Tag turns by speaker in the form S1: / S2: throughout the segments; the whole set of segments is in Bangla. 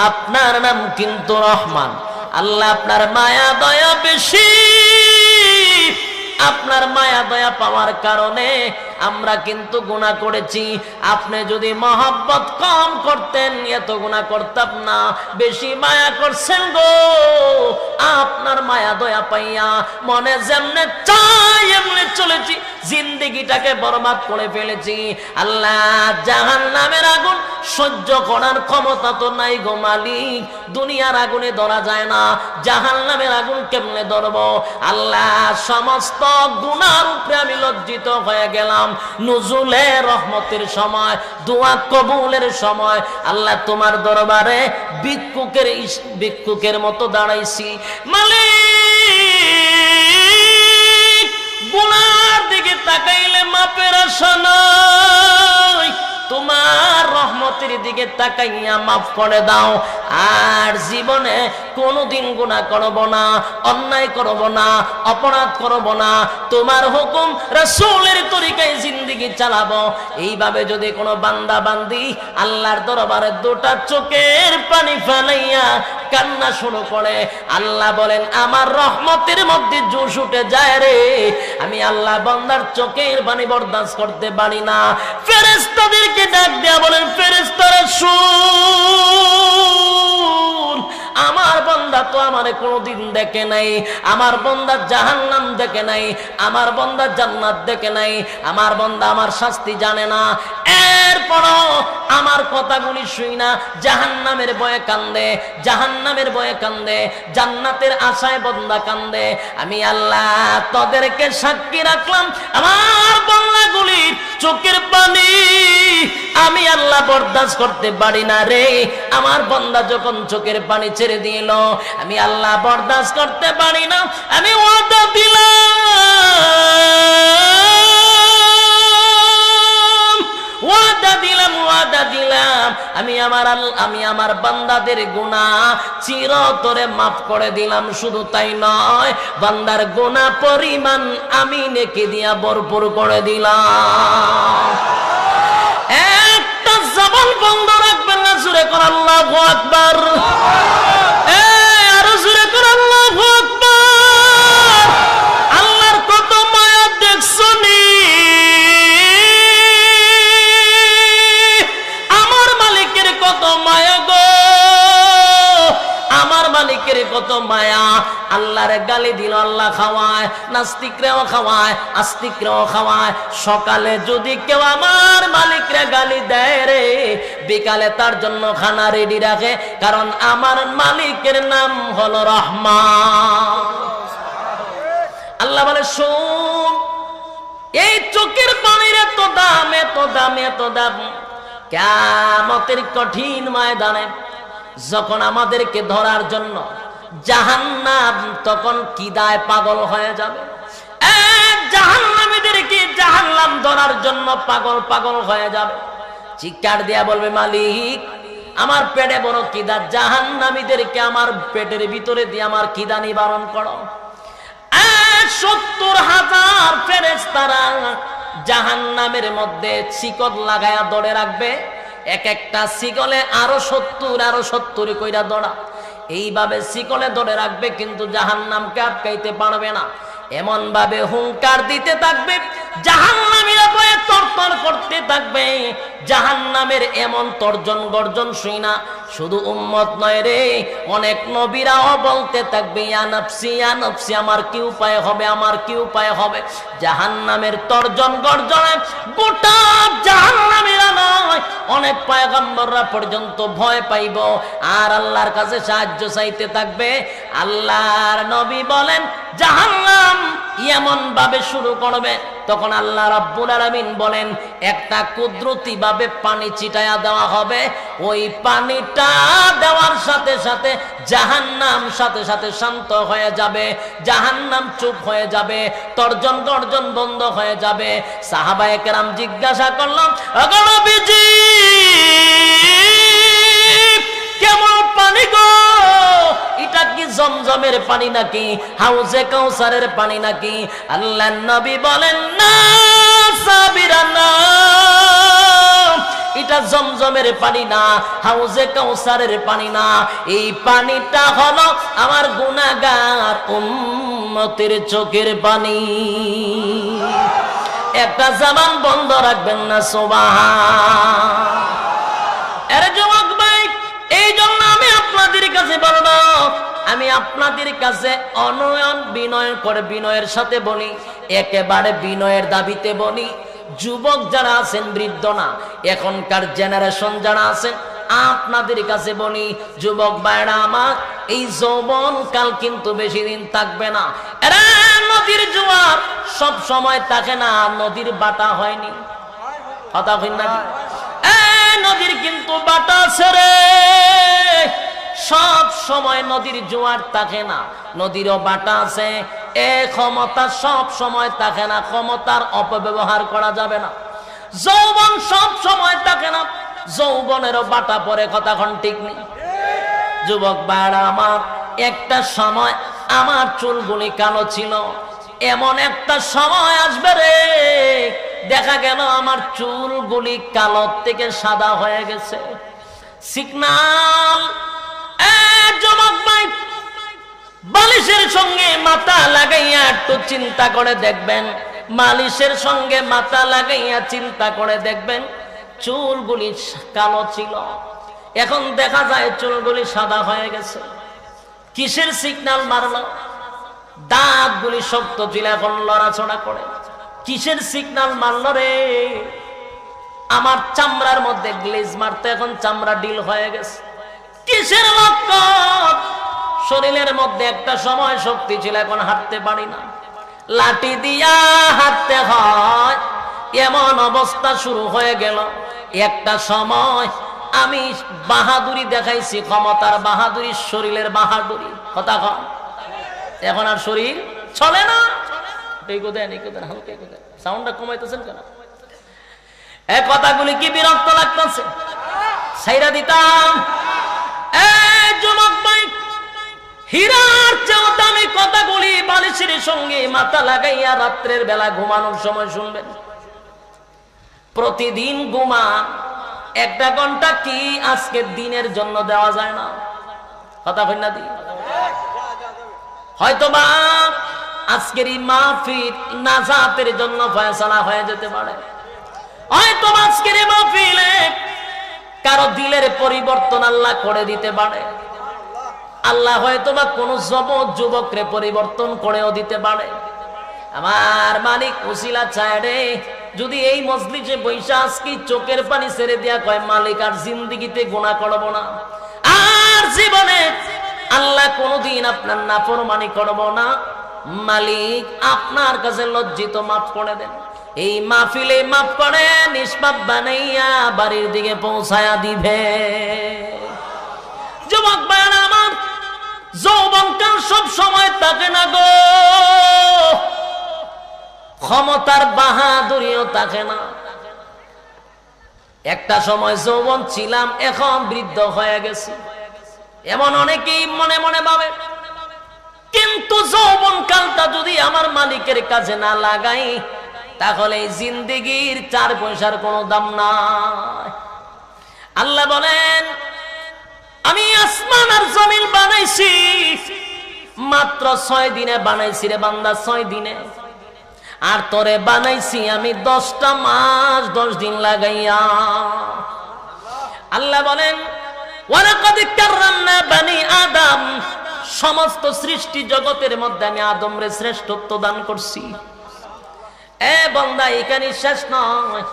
S1: আপনার নাম কিন্তু রহমান। আল্লাহ আপনার মায়া দয়া বেশি, আপনার মায়া দয়া পাওয়ার কারণে আমরা কিন্তু গুনাহ করেছি। আপনি যদি মহব্বত কম করতেন এত গুনাহ করতাম না, বেশি মায়া করছেন গো। আপনার মায়া দয়া পাইয়া মনে যেমনে চাই এমনি চলেছি, জিন্দেগিটাকে বরবাদ করে ফেলেছি। আল্লাহ জাহান্নামের আগুন সহ্য করার ক্ষমতা তো নাই গো মালিক। দুনিয়ার আগুনে ধরা যায় না, জাহান্নামের আগুন কেমনে ধরব? আল্লাহ সমস্ত গুনার উপরে আমি লজ্জিত হয়ে গেলাম। নুজুলে রহমতের সময়, দোয়া কবুলের সময় আল্লাহ তোমার দরবারে ভিক্ষুকের মতো দাঁড়াইছি। মালিক গুনার দিকে তাকাইলে মাপের আশা নাই, তোমার রহমতের দিকে তাকাইয়া মাফ করে দাও। আর জীবনে কোনোদিন গুনাহ করব না, অন্যায় করব না, অপরাধ করব না, তোমার হুকুম রাসূলের তরিকায় জিন্দেগি চালাবো। এইভাবে যদি কোনো বান্দা বান্দি আল্লাহর দরবারে দুটা চোখের পানি ফেলাইয়া কান্না শুরু করে, আল্লাহ বলেন আমার রহমতের মধ্যে জোশ উঠে যায় রে। আমি আল্লাহ বান্দার চোখের পানি বরদাস্ত করতে পারি না। ফেরেশতাদেরকে ডাক দেয়া বলেন, ফেরেশতারা শুন, আমার বান্দা তো আমারে কোনোদিন দেখে নাই, আমার বান্দা জাহান্নাম দেখে নাই, আমার বান্দা জান্নাত দেখে নাই, আমার বান্দা আমার শাস্তি জানে না। এরপরও আমার কথাগুলি শুই না জাহান্নামের ভয়ে কান্দে, জাহান্নামের ভয়ে কান্দে, জান্নাতের আশায় বান্দা কান্দে। আমি আল্লাহ তোদেরকে সাক্ষী রাখলাম, আমার বান্দাগুলির চোখের পানি আমি আল্লাহ বরদাস্ত করতে পারি না রে। আমার বান্দা যখন চোখের পানি ছেড়ে দিল, আমি আল্লাহ বরদাস্ত করতে পারি না। আমি ওয়াদা দিলাম, আমি আমার বান্দাদের গুনাহ চিরতরে মাফ করে দিলাম। শুধু তাই নয়, বান্দার গুনাহ পরিমাণ আমি নেকি দিয়া ভরপুর করে দিলাম। একটা জবান বন্ধ রাখবেন না, জোরে করে আল্লাহু আকবার। আরো জোরে করে আল্লাহু আকবার। আল্লাহর কত মায়া দেখছো নি? আমার মালিকের কত মায়া গো, আমার মালিকের কত মায়া। আল্লাহরে গালি দিল আল্লাহ খাওয়ায়, নাস্তিকরাও খাওয়ায়, আস্তিকরাও খাওয়ায়। সকালে যদি কেউ আমার মালিকরে গালি দেয় রে, বিকালে তার জন্য খানা রেডি রাখে, কারণ আমার মালিকের নাম হলো রহমান। আল্লাহ বলে শোন, এই চোখের পানির এত দাম, এত দাম, এত দাম। কিয়ামতের কঠিন ময়দানে যখন আমাদেরকে ধরার জন্য জাহান্নাম তখন কিদায় পাগল হয়ে যাবে। জাহান্নামীদেরকে জাহান্নাম ধরার জন্য পাগল পাগল হয়ে যাবে। চিৎকার দিয়া বলবে, মালিক আমার পেটে বড় কিদা, জাহান্নামীদেরকে আমার পেটের ভিতরে দিয়ে আমার কিদা নিবারণ করো। ৭০,০০০ ফেরেশতারা জাহান্নামের মধ্যে শিকল লাগায়া ধরে রাখবে। এক একটা শিকলে আরো ৭০ কইরা দৌড়া, এইভাবে শিকলে ধরে রাখবে, কিন্তু জাহান্নামকে আটকাইতে পারবে না। এমন ভাবে হুঙ্কার দিতে থাকবে, জাহান্নামীরা ভয়ে তরতর করতে থাকবে। জাহান্নামের এমন তর্জন গর্জন শুই না শুধু উম্মত নয় রে, অনেক নবীরাও বলতে থাকবে, ইয়া নফসি, ইয়া নফসি, আমার কি উপায় হবে, আমার কি উপায় হবে। জাহান্নামের তর্জন গর্জনে গোটা জাহান্নামীরা নয়, অনেক পয়গম্বররা পর্যন্ত ভয় পাইব আর আল্লাহর কাছে সাহায্য চাইতে থাকবে। আল্লাহর নবী বলেন, জাহান্নাম এমন ভাবে শুরু করবে, তখন আল্লাহ রাব্বুল আলামিন বলেন একটা কুদরতি ভাবে পানি ছিটায়া দেওয়া হবে। ওই পানিটা দেওয়ার সাথে সাথে জাহান্নাম সাথে সাথে শান্ত হয়ে যাবে, জাহান্নাম চুপ হয়ে যাবে, তর্জন গর্জন বন্ধ হয়ে যাবে। সাহাবায়ে কেরাম জিজ্ঞাসা করলাম, ওগো নবীজি কেমন পানি গো? এটা কি জমজমের পানি নাকি হাউজে কাউসারের পানি নাকি? আল্লাহর নবী বলেন, না সাবিরা না, এটা জমজমের পানি না, হাউজে কাউসারের পানি না, এই পানিটা হলো আমার গুনাহগার উম্মতের চোখের পানি। একটা জবান বন্ধ রাখবেন না সুবহান। আরে যুবক ভাই, এই জন্য আমি আপনাদের কাছে বলবো, আমি আপনাদের কাছে বিনয়ের সাথে বলি, একেবারে বিনয়ের দাবিতে বলি, যুবক যারা আছেন, বৃদ্ধ না, এখনকার জেনারেশন যারা আছেন, আপনাদের কাছে বলি, যুবক ভাইরা আমার, এই যৌবন কাল কিন্তু বেশি দিন থাকবে না। এরা নদীর জোয়ার সব সময় থাকে না, নদীর বাটা হয়নি, কথা কই না? নদীর কিন্তু বাটা আছে রে, সব সময় নদীর জোয়ার থাকে না, নদীরও বাটা আছে। ক্ষমতা সব সময় থাকে না, ক্ষমতার অপব্যবহার করা যাবে না। যৌবন সব সময় থাকে না, যৌবনেরও বাটা পরে, কথা কোন ঠিক নেই? যুবক ভাইরা আমার, একটা সময় আমার চুলগুলি কালো ছিল, এমন একটা সময় আসবে রে, দেখা গেল আমার চুলগুলি কালো থেকে সাদা হয়ে গেছে। সিগনাল। যুবক ভাই, বালিশের সঙ্গে মাথা লাগাইয়া একটু চিন্তা করে দেখবেন, মালিশের সঙ্গে মাথা লাগাইয়া চিন্তা করে দেখবেন, চুলগুলি কালো ছিল, এখন দেখা যায় চুলগুলি সাদা হয়ে গেছে। কিসের সিগন্যাল মারলো? দাঁতগুলি শক্ত ছিল, এখন লড়াচড়া করে। কিসের সিগন্যাল মারলো রে? আমার চামড়ার মধ্যে গ্লেজ মারতে এখন চামড়া ডিল হয়ে গেছে। কিসের লক্ষণ? শরীরের মধ্যে একটা সময় শক্তি ছিল, এখন হাঁটতে পারি না, লাঠি দিয়া হাঁটতে হয়, এমন অবস্থা শুরু হয়ে গেল। একটা সময় আমি বাহাদুরি দেখাইছি, ক্ষমতার বাহাদুরি, শরীরের বাহাদুরি, কথা কম, এখন আর শরীর চলে না। সাউন্ডটা কমাইতেছেন কেন? এই কথাগুলি কি বিরক্ত লাগতেছে? ছাইরা দিতাম। যুবক ভাই, হীরার চেয়েও দামি কথাগুলি বালিশের সঙ্গে মাথা লাগাইয়া রাত্রের বেলা ঘুমানোর সময় শুনবেন। প্রতিদিন ঘুমা 1 ঘন্টা কি আজকে দিনের জন্য দেওয়া যায় না? কথা কই না দি? হয়তোবা আজকের এই মাহফিল নাজাতের জন্য ফয়সালা হয়ে যেতে পারে। হয়তো আজকের এই মাহফিলে কারো দিলের পরিবর্তন আল্লাহ করে দিতে পারে। আল্লাহ হয়তোবা কোন যুবকরে পরিবর্তন করেও দিতে পারে। আমার মালিক উসিলা চায় রে, যদি এই মজলিসে বৈশা আজকে চোখের পানি ছেড়ে দিয়া কয়, মালিক আর জিন্দেগিতে গুনাহ করব না, আর জীবনে আল্লাহ কোনদিন আপনার নাফরমানি করব না, মালিক আপনার কাছে লজ্জিত, মাফ করে দেন। এই মাহফিলে মাফ করে নিষ্পাপ বানাইয়া বাড়ির দিকে পৌঁছায়া দিবে। যুবক ভাইরা আমার, যৌবনকাল সব সময় থাকে না গো, ক্ষমতার বাহাদুরিও থাকে না। একটা সময় যৌবন ছিলাম, এখন বৃদ্ধ হয়ে গেছি, এমন অনেকেই মনে মনে ভাবে। কিন্তু যৌবন কালটা যদি আমার মালিকের কাছে না লাগাই, তাহলে জিন্দেগির 4 পয়সার কোনো দাম নাই। আল্লাহ বলেন, আমি আসমান আর জমিন বানাইছি মাত্র 6 দিনে বানাইছি রে বান্দা, 6 দিনে। আর তোরে বানাইছি আমি 10টা মাস 10 দিন লাগাইয়া। আল্লাহ বলেন, ওয়ালাকাদ কাররামনা বানি আদম, সমস্ত সৃষ্টি জগতের মধ্যে আমি আদমরে শ্রেষ্ঠত্ব দান করছি। বান্দা, এখানে শেষ নয়।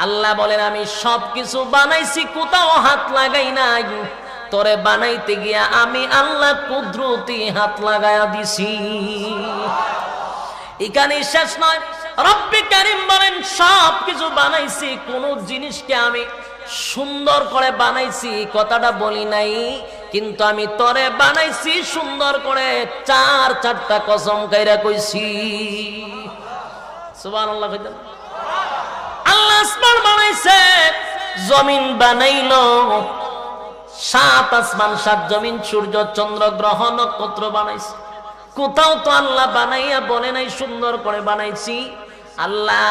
S1: আল্লাহ বলেন, আমি সবকিছু বানাইছি, কোথাও হাত লাগাই নাই। তোরে বানাইতে গিয়া আমি আল্লাহ কুদরতি হাত লাগায়া দিছি। এখানে শেষ নয়। রব্বে কারীম বলেন, সবকিছু বানাইছি, কোন জিনিসকে আমি সুন্দর করে বানাইছি কথাটা বলি নাই, কিন্তু আমি তোরে বানাইছি সুন্দর করে, 4টা কসম কাইরা কইছি। সুবহানাল্লাহ কইতেন। আল্লাহ আসমান বানাইছে, জমিন বানাইলো, 7 আসমান 7 জমিন, সূর্য চন্দ্র গ্রহ নক্ষত্র বানাইছে। কোথাও তো আল্লাহ বানাইয়া বলে নাই সুন্দর করে বানাইছি। আল্লাহ